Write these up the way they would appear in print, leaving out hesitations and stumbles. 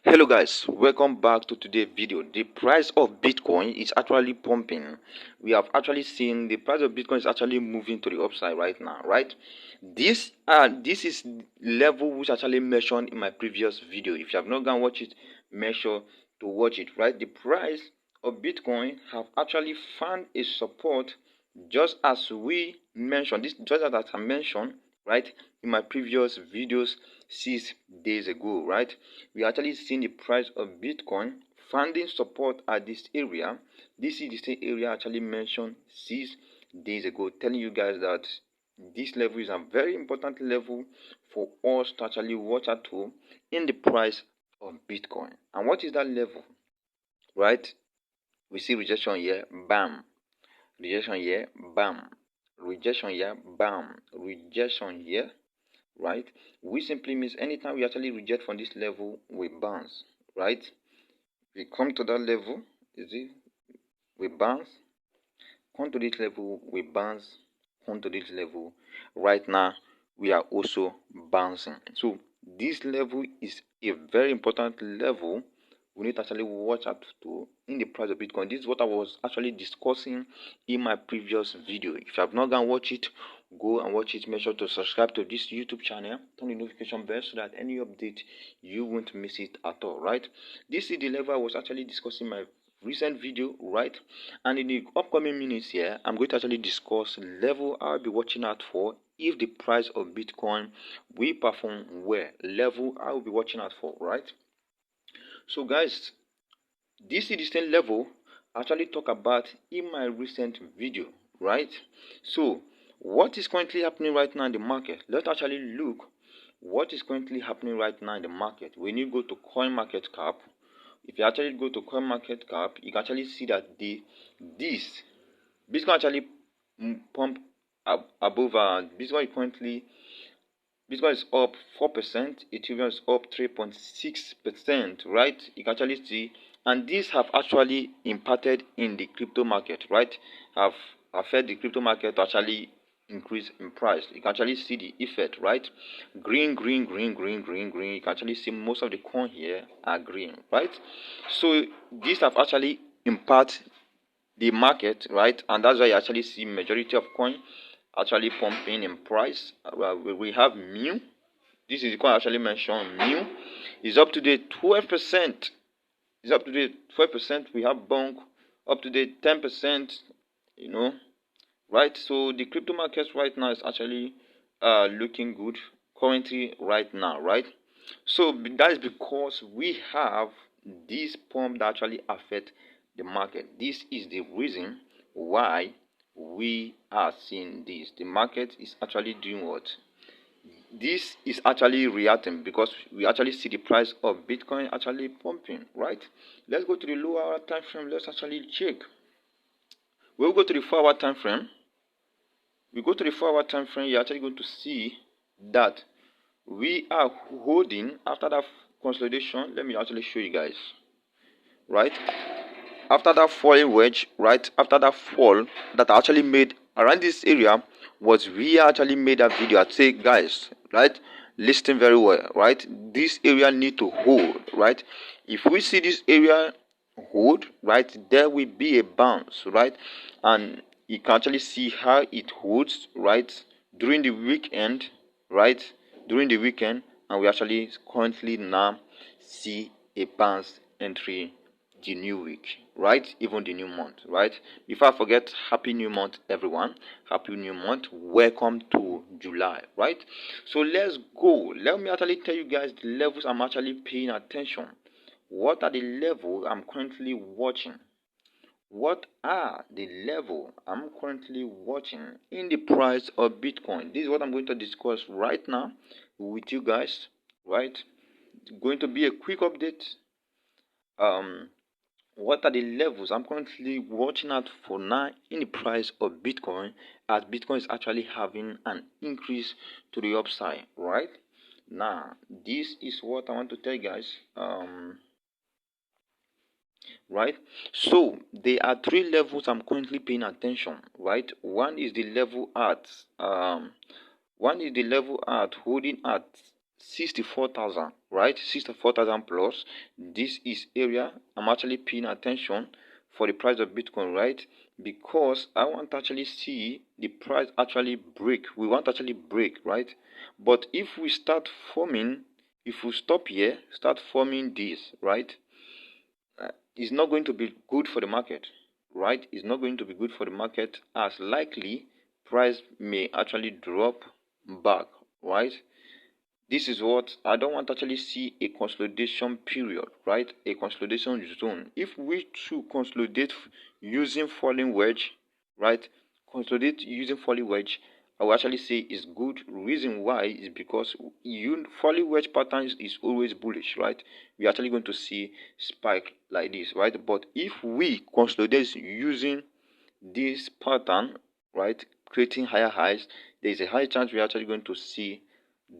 Hello guys, welcome back to today's video. The price of Bitcoin is actually pumping. We have actually seen the price of Bitcoin is actually moving to the upside right now, right? This is level which actually mentioned in my previous video. If you have not gone watch it, make sure to watch it, right? The price of Bitcoin have actually found a support just as we mentioned this, just as I mentioned, right, in my previous videos 6 days ago, right? We actually seen the price of Bitcoin finding support at this area. This is the same area actually mentioned 6 days ago, telling you guys that this level is a very important level for us to actually watch out to in the price of Bitcoin. And what is that level? Right? We see rejection here, bam. Rejection here, bam. Rejection here, bam. Rejection here, right? We simply means anytime we actually reject from this level, we bounce, right? We come to that level, is it? We bounce, come to this level, we bounce, come to this level. Right now, we are also bouncing. So this level is a very important level we need to actually watch out to in the price of Bitcoin. This is what I was actually discussing in my previous video. If you have not gone watch it, go and watch it. Make sure to subscribe to this YouTube channel, turn the notification bell so that any update you won't miss it at all, right? This is the level I was actually discussing in my recent video, right? And in the upcoming minutes here, I'm going to actually discuss level I'll be watching out for if the price of Bitcoin will perform well. Level I will be watching out for, right? So guys, this is the same level I actually talk about in my recent video, right? So what is currently happening right now in the market? Let's actually look what is currently happening right now in the market. When you go to CoinMarketCap, if you actually go to CoinMarketCap, you can actually see that this Bitcoin actually pump above Bitcoin is up 4%, Ethereum is up 3.6%, right? You can actually see, and these have actually impacted in the crypto market, right? Have affected the crypto market to actually increase in price. You can actually see the effect, right? Green, green, green, green, green, green. You can actually see most of the coin here are green, right? So these have actually impacted the market, right? And that's why you actually see majority of coin actually pumping in price. We have mu. This is the coin I actually mentioned. Mu is up to the 12%. It's up to the 12%. We have Bonk up to the 10%. You know, right? So the crypto market right now is actually looking good currently right now, right? So that is because we have this pump that actually affect the market. This is the reason why we are seeing this. The market is actually doing what? This is actually reacting because we actually see the price of Bitcoin actually pumping, right? Let's go to the lower time frame. Let's actually check. We'll go to the 4-hour time frame. We go to the 4-hour time frame. You're actually going to see that we are holding after that consolidation. Let me actually show you guys, right? After that falling wedge, right, after that fall that I actually made around this area was we actually made a video. I'd say, guys, right, listen very well, right? This area need to hold, right? If we see this area hold, right, there will be a bounce, right? And you can actually see how it holds, right, during the weekend, right, during the weekend, and we actually currently now see a bounce entry the new week, right? Even the new month, right? Before I forget, happy new month, everyone. Happy new month. Welcome to July, right? So let's go. Let me actually tell you guys the levels I'm actually paying attention. What are the levels I'm currently watching? What are the level I'm currently watching in the price of Bitcoin? This is what I'm going to discuss right now with you guys, right? It's going to be a quick update. What are the levels I'm currently watching out for now in the price of Bitcoin, as Bitcoin is actually having an increase to the upside, right? Now, this is what I want to tell you guys. Right? So there are 3 levels I'm currently paying attention, right? One is the level at holding at 64,000, right? 64,000 plus. This is area I'm actually paying attention for the price of Bitcoin, right? Because I want to actually see the price actually break. We want to actually break, right? But if we start forming, if we stop here, start forming this, right? It's not going to be good for the market, right? It's not going to be good for the market, as likely price may actually drop back, right? This is what I don't want to actually see, a consolidation period, right? A consolidation zone. If we should consolidate using falling wedge, right? Consolidate using falling wedge, I will actually say is good. Reason why is because falling wedge patterns is always bullish, right? We're actually going to see spike like this, right? But if we consolidate using this pattern, right, creating higher highs, there is a high chance we're actually going to see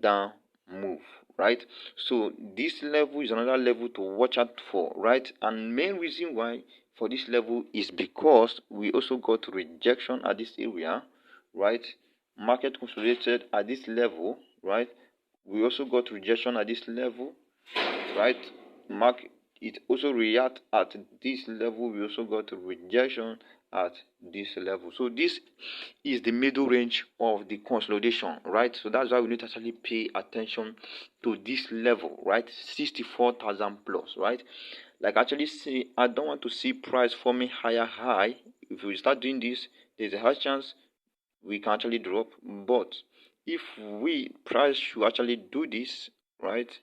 down move, right? So this level is another level to watch out for, right? And main reason why for this level is because we also got rejection at this area, right? Market consolidated at this level, right? We also got rejection at this level, right? Market, it also react at this level. We also got rejection at this level. So this is the middle range of the consolidation, right? So that's why we need to actually pay attention to this level, right? 64,000 plus, right? Like actually see, I don't want to see price forming higher high. If we start doing this, there's a high chance we can actually drop. But if we price should actually do this, right,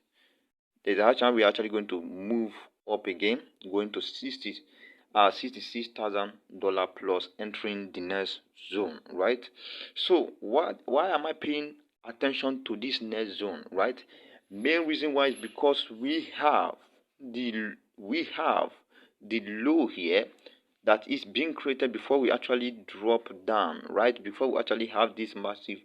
there's a high chance we're actually going to move up again, going to $66,000 plus, entering the next zone, right? So why am I paying attention to this next zone, right? Main reason why is because we have the low here that is being created before we actually drop down, right? Before we actually have this massive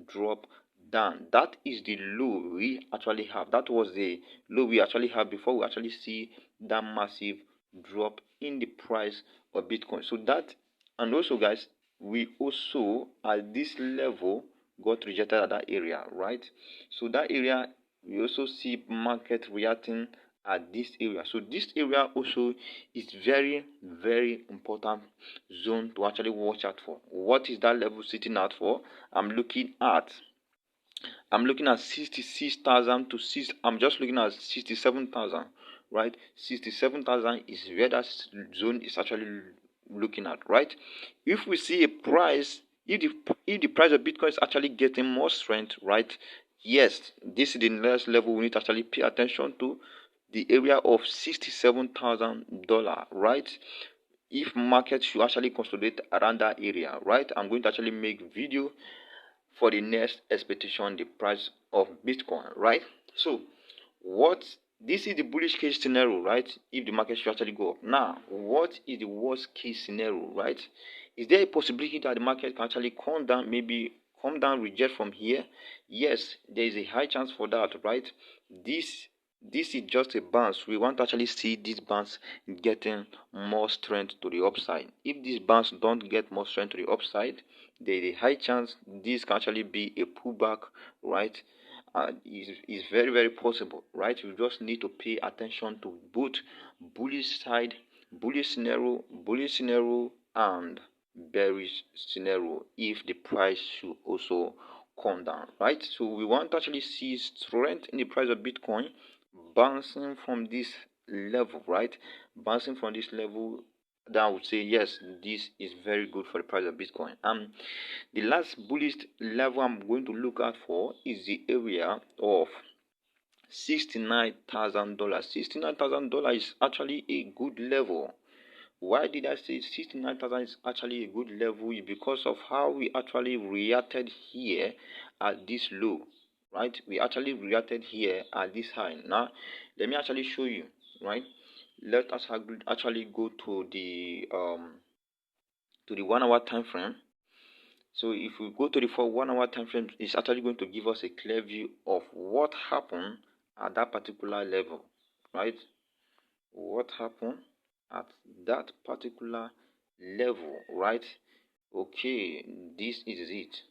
drop down. That is the low we actually have. That was the low we actually have before we actually see that massive drop in the price of Bitcoin. So that, and also guys, we also at this level got rejected at that area, right? So that area, we also see market reacting at this area. So this area also is very important zone to actually watch out for. What is that level sitting out for? I'm looking at 66,000 to 6. I'm just looking at 67,000, right? 67,000 is where that zone is actually looking at, right? If we see a price, if the price of Bitcoin is actually getting more strength, right? Yes, this is the next level we need to actually pay attention to, the area of $67,000, right? If market should actually consolidate around that area, right? I'm going to actually make video for the next expectation, the price of Bitcoin, right? So what, this is the bullish case scenario, right? If the market should actually go up. Now what is the worst case scenario, right? Is there a possibility that the market can actually come down, maybe come down, reject from here? Yes, there is a high chance for that, right? This is just a bounce. We want to actually see this bounce getting more strength to the upside. If this bounce don't get more strength to the upside, there is a high chance this can actually be a pullback, right? Is very possible, right? You just need to pay attention to both bullish side, bullish scenario, and bearish scenario if the price should also come down, right? So we want to actually see strength in the price of Bitcoin bouncing from this level, right? Bouncing from this level, then I would say yes, this is very good for the price of Bitcoin. The last bullish level I'm going to look out for is the area of $69,000. $69,000 is actually a good level. Why did I say 69,000 is actually a good level? Is because of how we actually reacted here at this low, right? We actually reacted here at this high. Now let me actually show you, right? Let us actually go to the 1 hour time frame. So if we go to the 1 hour time frame, it's actually going to give us a clear view of what happened at that particular level, right? What happened at that particular level, right? Okay, this is it.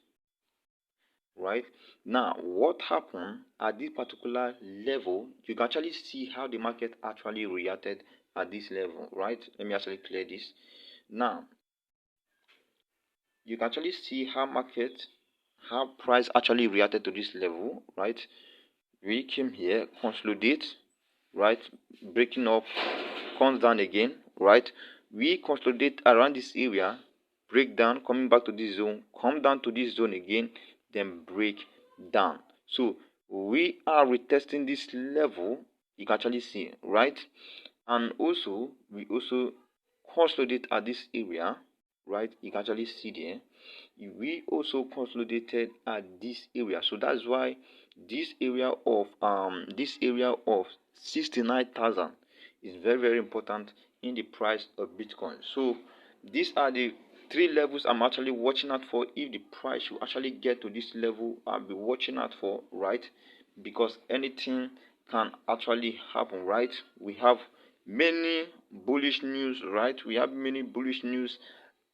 right? Now, what happened at this particular level, you can actually see how the market actually reacted at this level, right? Let me actually clear this. Now, you can actually see how price actually reacted to this level, right? We came here, consolidate, right? Breaking up, comes down again, right? We consolidate around this area, break down, coming back to this zone, come down to this zone again, then break down. So we are retesting this level, you can actually see, right? And also we also consolidate at this area, right? You can actually see there. We also consolidated at this area, so that's why this area of 69,000 is very, very important in the price of Bitcoin. So these are the three levels I'm actually watching out for. If the price should actually get to this level, I'll be watching out for, right? Because anything can actually happen, right? We have many bullish news, right? We have many bullish news,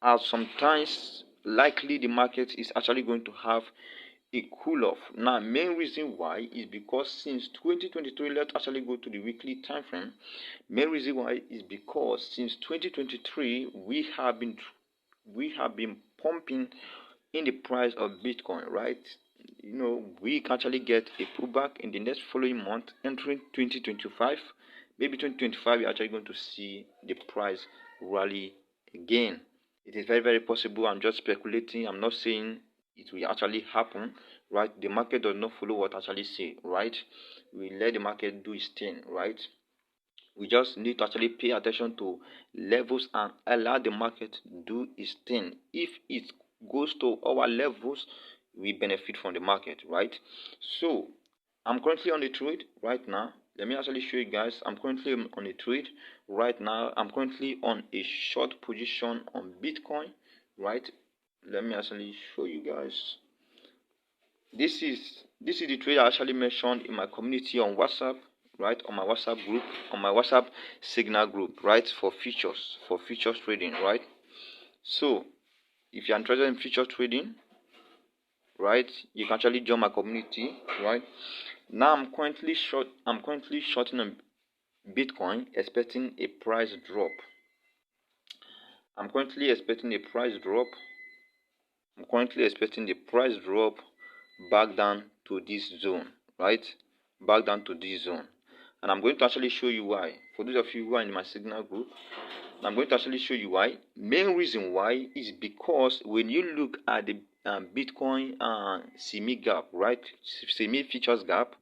as sometimes likely the market is actually going to have a cool off. Now, main reason why is because since 2023, let's actually go to the weekly time frame. Main reason why is because since 2023 we have been pumping in the price of Bitcoin, right? We can actually get a pullback in the next following month, entering 2025. Maybe 2025, we're actually going to see the price rally again. It is very, very possible. I'm just speculating. I'm not saying it will actually happen, right? The market does not follow what I actually say, right? We let the market do its thing, right? We just need to actually pay attention to levels and allow the market do its thing. If it goes to our levels, we benefit from the market, right? So I'm currently on a trade right now. Let me actually show you guys. I'm currently on a trade right now. I'm currently on a short position on Bitcoin, right? Let me actually show you guys. This is the trade I actually mentioned in my community on WhatsApp, right? On my WhatsApp group, on my WhatsApp signal group, right? For futures trading, right? So if you're interested in future trading, right, you can actually join my community, right? Now I'm currently shorting on Bitcoin, expecting a price drop. I'm currently expecting a price drop. Back down to this zone, right? Back down to this zone. And I'm going to actually show you why. For those of you who are in my signal group, I'm going to actually show you why. Main reason why is because when you look at the Bitcoin CME Gap, right? CME Futures Gap.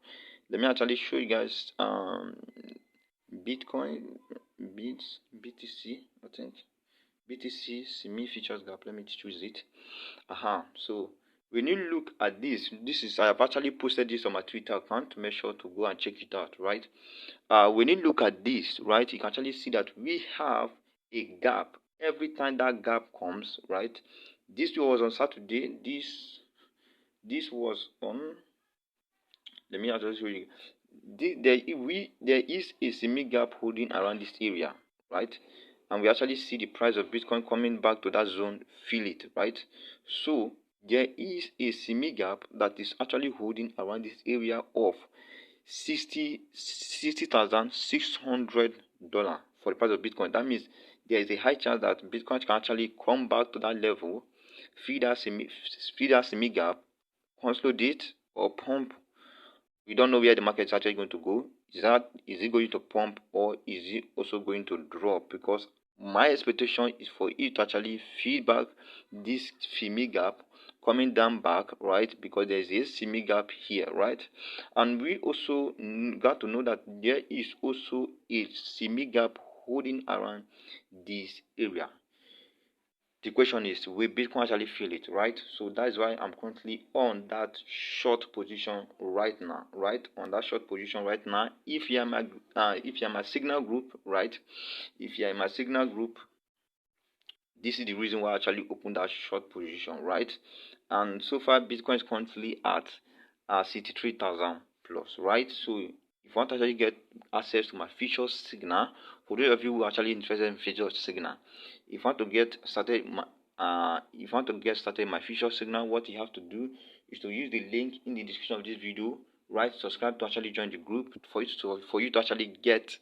Let me actually show you guys Bitcoin, BTC, I think. BTC CME Futures Gap. Let me choose it. So when you look at this is, I have actually posted this on my Twitter account. Make sure to go and check it out, right? When you look at this, right, you can actually see that we have a gap. Every time that gap comes, right? This was on Saturday. This was on. Let me actually show you. There is a semi gap holding around this area, right? And we actually see the price of Bitcoin coming back to that zone, feel it, right? So there is a semi gap that is actually holding around this area of $60,600 for the price of Bitcoin. That means there is a high chance that Bitcoin can actually come back to that level, feed that semi gap, consolidate or pump. We don't know where the market is actually going to go. Is it going to pump or is it also going to drop? Because my expectation is for it to actually feed back this CME gap, coming down back, right? Because there is a CME gap here, right? And we also got to know that there is also a CME gap holding around this area. The question is, will Bitcoin actually feel it, right? So that's why I'm currently on that short position right now, right? On that short position right now. If you're my signal group, right? If you're in my signal group, this is the reason why I actually opened that short position, right? And so far, Bitcoin is currently at 63,000 plus, right? So if you want to actually get access to my futures signal, for those of you who are actually interested in futures signal, if you want to get started in my futures signal, what you have to do, is to use the link in the description of this video, right? Subscribe to actually join the group for you to actually get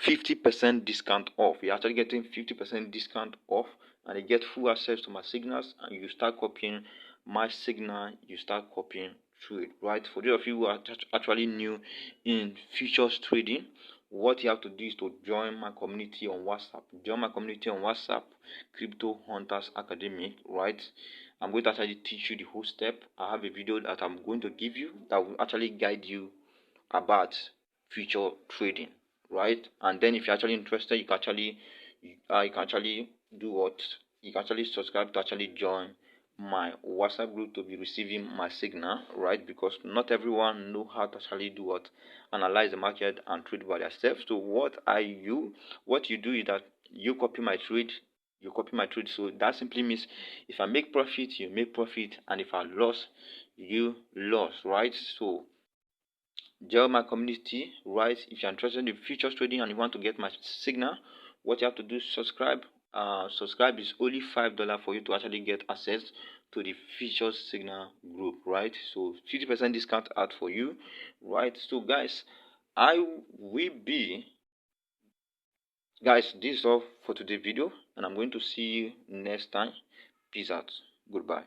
50% discount off. You're actually getting 50% discount off, and you get full access to my signals, and you start copying my signal, you start copying through it, right? For those of you who are actually new in futures trading, what you have to do is to join my community on WhatsApp. Join my community on WhatsApp, Crypto Hunters Academy, right? I'm going to actually teach you the whole step. I have a video that I'm going to give you that will actually guide you about future trading, right? And then if you're actually interested, you can actually do what? You can actually subscribe to actually join my WhatsApp group to be receiving my signal, right? Because not everyone know how to actually do what? Analyze the market and trade by themselves. So what you do is that you copy my trade. So that simply means if I make profit, you make profit, and if I loss, you loss, right? So join my community, right? If you're interested in futures trading and you want to get my signal, what you have to do is subscribe. Subscribe is only $5 for you to actually get access to the futures signal group, right? So 50% discount out for you, right? So guys, this is all for today's video, and I'm going to see you next time. Peace out. Goodbye.